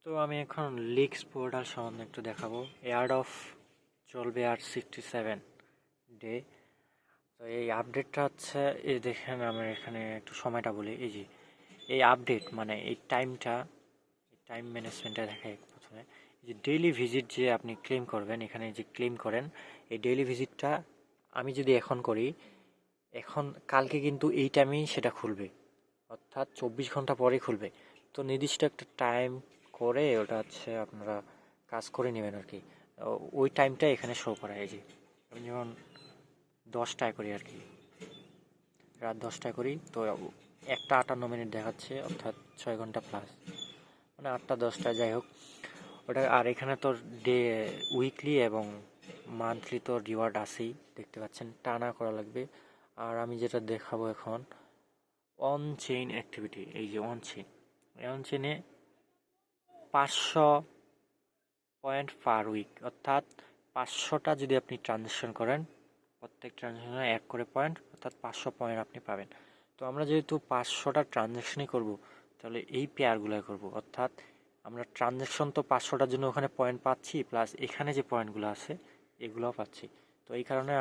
তো আমি এখন লিক্স পোর্টাল সম্বন্ধে একটু দেখাবো। এয়ার্ড অফ চলবে আর 67 ডে। তো এই আপডেটটা হচ্ছে, এই দেখেন আমার এখানে একটু সময়টা বলি। এই যে এই আপডেট মানে এই টাইমটা, টাইম ম্যানেজমেন্টটা দেখায় প্রথমে। এই যে ডেইলি ভিজিট যে আপনি ক্লেম করবেন, এখানে যে ক্লেম করেন এই ডেইলি ভিজিটটা আমি যদি এখন করি, এখন কালকে কিন্তু এই টাইমেই সেটা খুলবে, অর্থাৎ 24 ঘন্টা পরে খুলবে। তো নির্দিষ্ট একটা টাইম করে ওটা হচ্ছে আপনারা কাজ করে নেবেন আর কি। ওই টাইমটা এখানে শো করা। এই যে আমি যেমন 10টায় করি আর কি, রাত 10টায় করি, তো 1:58 দেখাচ্ছে, অর্থাৎ 6 ঘন্টা প্লাস, মানে 8টা 10টায় যাই হোক ওটা। আর এখানে তো ডে, উইকলি এবং মান্থলি তো রিওয়ার্ড আছেই, দেখতে পাচ্ছেন, টানা করা লাগবে। আর আমি যেটা দেখাবো এখন, অন চেইন অ্যাক্টিভিটি। এই যে অন চেইনে 500 পয়েন্ট পার উইক, অর্থাৎ 500টা যদি আপনি ট্রানজ্যাকশন করেন, প্রত্যেক ট্রানজ্যাকশনে 1 করে পয়েন্ট, অর্থাৎ 500 পয়েন্ট আপনি পাবেন। তো আমরা যেহেতু 500টা ট্রানজ্যাকশনই করব, তাহলে এই পেয়ারগুলোই করব, অর্থাৎ আমরা ট্রানজ্যাকশন তো 500টার জন্য ওখানে পয়েন্ট পাচ্ছি, প্লাস এখানে যে পয়েন্টগুলো আছে এগুলোও পাচ্ছি। তো এই কারণে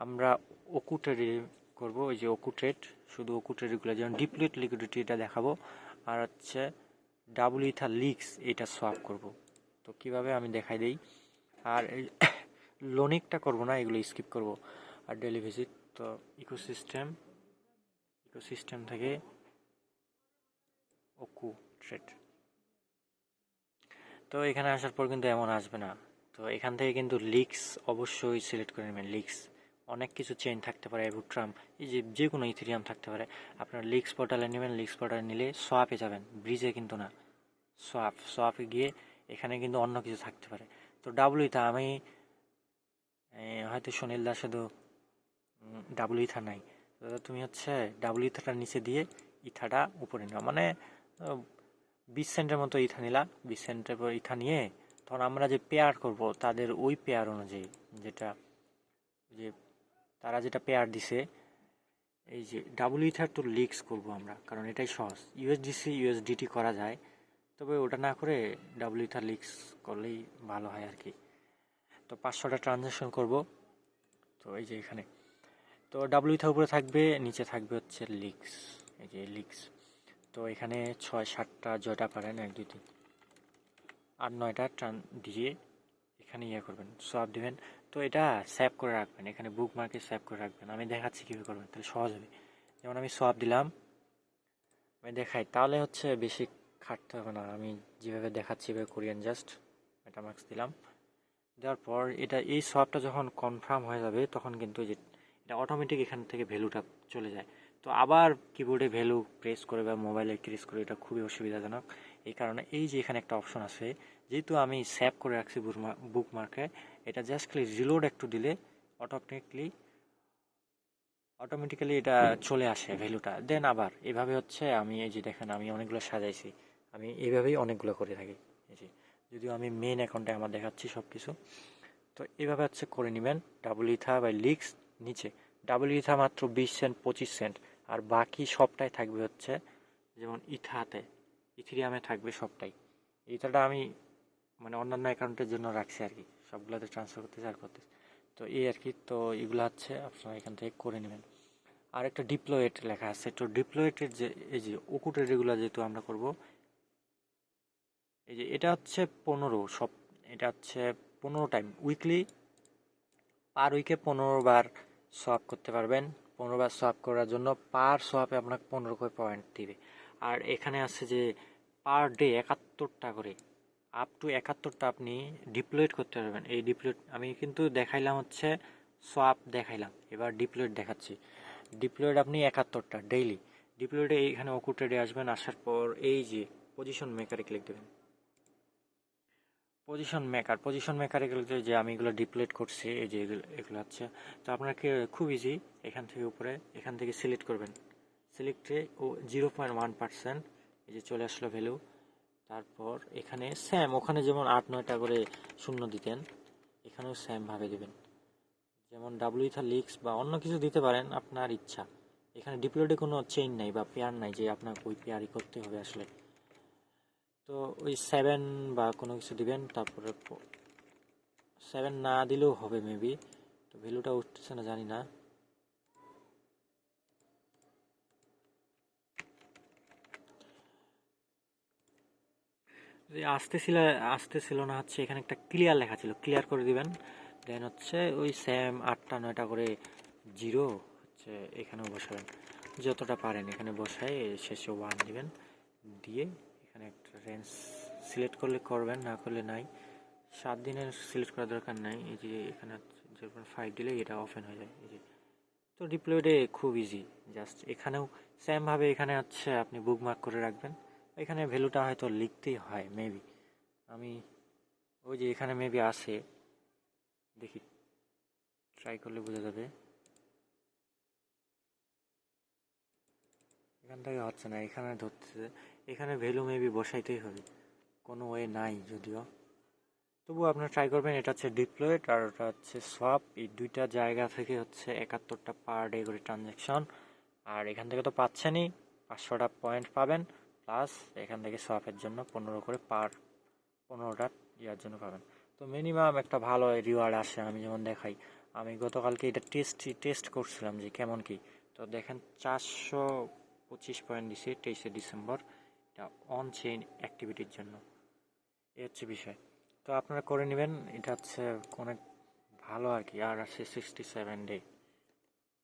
আমরা ওকু ট্রেড করব। ওই যে ওকু ট্রেড, শুধু ওকু ট্রেডগুলো, যেমন ডিপ্লিট লিকুইডিটি এটা দেখাবো, আর হচ্ছে ডাবল ইথার লিক্স এটা সোয়াপ করব। তো কিভাবে আমি দেখাই দেই। আর এই লোনিকটা করব না, এগুলো স্কিপ করব। আর ডেলি ভিজিট, তো ইকোসিস্টেম থেকে ওকু ট্রেড। তো এখানে আসার পর কিন্তু এমন আসবে না। তো এখান থেকে কিন্তু লিক্স অবশ্যই সিলেক্ট করে নেবেন। লিক্স অনেক কিছু চেইন থাকতে পারে, বুট্রাম, এই যে কোনো ইথেরিয়াম থাকতে পারে। আপনার লিক্স পোর্টালে নেবেন, লিক্স পোর্টালে নিলে সোয়াপে যাবেন, ব্রিজে কিন্তু না। সোয়াপে গিয়ে এখানে কিন্তু অন্য কিছু থাকতে পারে। তো ডাব্লুইটা আমি হয়তো সুনীল দাস শুধু ডাবল ইথা নাই, তো তুমি হচ্ছে ডাবল ইথাটা নিচে দিয়ে ইথাটা উপরে নেওয়া, মানে 20 সেন্টের মতো ইথা নিলা। 20 সেন্টের পর ইথা নিয়ে তখন আমরা যে পেয়ার করব তাদের ওই পেয়ার অনুযায়ী, যেটা যে তারা যেটা পেয়ার দিছে, এই যে ডাবল ইথার তো লিক্স করব আমরা, কারণ এটাই সহজ। ইউএসডিটি করা যায়, তবে ওটা না করে ডাবল ইথার লিক্স করলেই ভালো হয় আর কি। তো 500টা ট্রানজ্যাকশন করব। তো এই যে এখানে তো ডাব্লিউ ইথার উপরে থাকবে, নিচে থাকবে হচ্ছে লিক্স। এই যে লিক্স, তো এখানে 6-7টা জয়টা পারেন, 1 2 3 8 9টা টান দিয়ে এখানে করবেন, সোয়াপ দিবেন। তো এটা সেভ করে রাখবেন, এখানে বুক মার্কে সেভ করে রাখবেন। আমি দেখাচ্ছি কীভাবে করবেন, তাহলে সহজ হবে। যেমন আমি সোয়াপ দিলাম, আমি দেখাই, তাহলে হচ্ছে বেশি খাটতে হবে না। আমি যেভাবে দেখাচ্ছি এভাবে করিয়েন, জাস্ট মেটামার্কস দিলাম, দেওয়ার পর এই সোয়াপটা যখন কনফার্ম হয়ে যাবে, তখন কিন্তু যে এটা অটোমেটিক এখান থেকে ভ্যালুটা চলে যায়। তো আবার কিবোর্ডে ভ্যালু প্রেস করে বা মোবাইলে ক্রিস করে, এটা খুবই অসুবিধাজনক। এই কারণে এই যে এখানে একটা অপশন আছে, যেহেতু আমি সেভ করে রাখছি বুক মার্কে, এটা জাস্ট খালি রিলোড একটু দিলে অটোমেটিক্যালি এটা চলে আসে ভ্যালুটা। দেন আবার এভাবে হচ্ছে, আমি এই যে দেখেন আমি অনেকগুলো সাজাইছি, আমি এইভাবেই অনেকগুলো করে থাকি। এই যে যদিও আমি মেন অ্যাকাউন্টে আমার দেখাচ্ছি সব কিছু। তো এইভাবে হচ্ছে করে নেবেন। ডাবল ইথা বা লিক্স নিচে ডাবল ইথা মাত্র 20 সেন্ট 25 সেন্ট, আর বাকি সবটাই থাকবে হচ্ছে যেমন ইথিরিয়ামে থাকবে সবটাই। ইথাটা আমি মানে অন্যান্য অ্যাকাউন্টের জন্য রাখছি আর কি, সবগুলোতে ট্রান্সফার করতেছি আর করতেছি। তো এই আর কি, তো এগুলো হচ্ছে আপনারা এখান থেকে করে নেবেন। আর একটা ডিপ্লয়েট লেখা আছে, তো ডিপ্লয়েটের যে এই যে ওকুটের এগুলো যেহেতু আমরা করব, এই যে এটা হচ্ছে 15 সব, এটা হচ্ছে 15 টাইম উইকলি, পার উইকে 15 বার সোয়াপ করতে পারবেন। 15 বার সোয়াপ করার জন্য পার সোয়াপে আপনাকে 15 করে পয়েন্ট দিবে। আর এখানে আছে যে পার ডে 71টা করে, আপ টু 71টা আপনি ডিপ্লয়েট করতে পারবেন। এই ডিপ্লয়েট আমি কিন্তু দেখাইলাম হচ্ছে সোয়াপ দেখাইলাম, এবার ডিপ্লয়েট দেখাচ্ছি। ডিপ্লয়েট আপনি 71টা ডেইলি ডিপ্লয়েটে এইখানে ওকু ট্রেডে আসবেন, আসার পর এই যে পজিশন মেকারে ক্লিক দেবেন। পজিশন মেকারে গেলে যে আমি এগুলো ডিপ্লেট করছি, এই যে এগুলো হচ্ছে। তো আপনাকে খুব ইজি, এখান থেকে সিলেক্ট করবেন। সিলেক্টে 0.1%, এই যে চলে আসলো ভ্যালু। তারপর এখানে ওখানে যেমন 8-9টা করে শূন্য দিতেন, এখানেও ভাবে দেবেন। যেমন ডাব্লিউ ইথার লিক্স বা অন্য কিছু দিতে পারেন, আপনার ইচ্ছা। এখানে ডিপ্লয়েটে কোনো চেইন নাই বা পেয়ার নাই যে আপনাকে ওই পেয়ারই করতে হবে আসলে। তো তো ওই 7 বা কোনো কিছু দিবেন, তারপরে 7 না দিলেও হবে মেবি। তো ভ্যালুটা উঠতেছে না জানি না। যে আসতেছিল না হচ্ছে, এখানে একটা ক্লিয়ার লেখা ছিল, ক্লিয়ার করে দিবেন। দেন হচ্ছে ওই সেম 8টা 9টা করে জিরো হচ্ছে এখানেও বসাবেন, যতটা পারেন এখানে বসায় শেষে 1 দিবেন। দিয়ে এখানে একটা রেঞ্জ সিলেক্ট করলে করবেন, না করলে নাই। 7 দিনের সিলেক্ট করার দরকার নাই। এই যে এখানে 0.5 দিলে এটা ওপেন হয়ে যায়। এই যে, তো ডিপ্লয়েডে খুব ইজি। জাস্ট এখানেও সেমভাবে এখানে হচ্ছে আপনি বুকমার্ক করে রাখবেন। এখানে ভ্যালুটা হয়তো লিখতেই হয় মেবি। আমি ওই যে এখানে মেবি আছে, দেখি ট্রাই করলে বোঝা যাবে। এখান থেকে হচ্ছে না, এখানে ধরতেছে। এখানে ভ্যালু মেবি বসাইতেই হবে, কোনো ওয়ে নাই যদিও। তবুও আপনারা ট্রাই করবেন। এটা হচ্ছে ডিপ্লয়েড আর ওটা হচ্ছে সোয়াপ। এই দুইটা জায়গা থেকে হচ্ছে 71টা পার ডে করে ট্রানজ্যাকশন। আর এখান থেকে তো পাচ্ছেনই, 500টা পয়েন্ট পাবেন, প্লাস এখান থেকে সোয়াপের জন্য 15 করে পার 15টা ইয়ার জন্য পাবেন। তো মিনিমাম একটা ভালো রিওয়ার্ড আসে। আমি যেমন দেখাই, আমি গতকালকে এটা টেস্ট করছিলাম যে কেমন কি। তো দেখেন 425 পয়েন্ট দিছে 23শে ডিসেম্বর, এটা অন চেইন অ্যাক্টিভিটির জন্য। এই হচ্ছে বিষয়। তো আপনারা করে নেবেন, এটা হচ্ছে অনেক ভালো আর কি। আর আছে 67 ডে।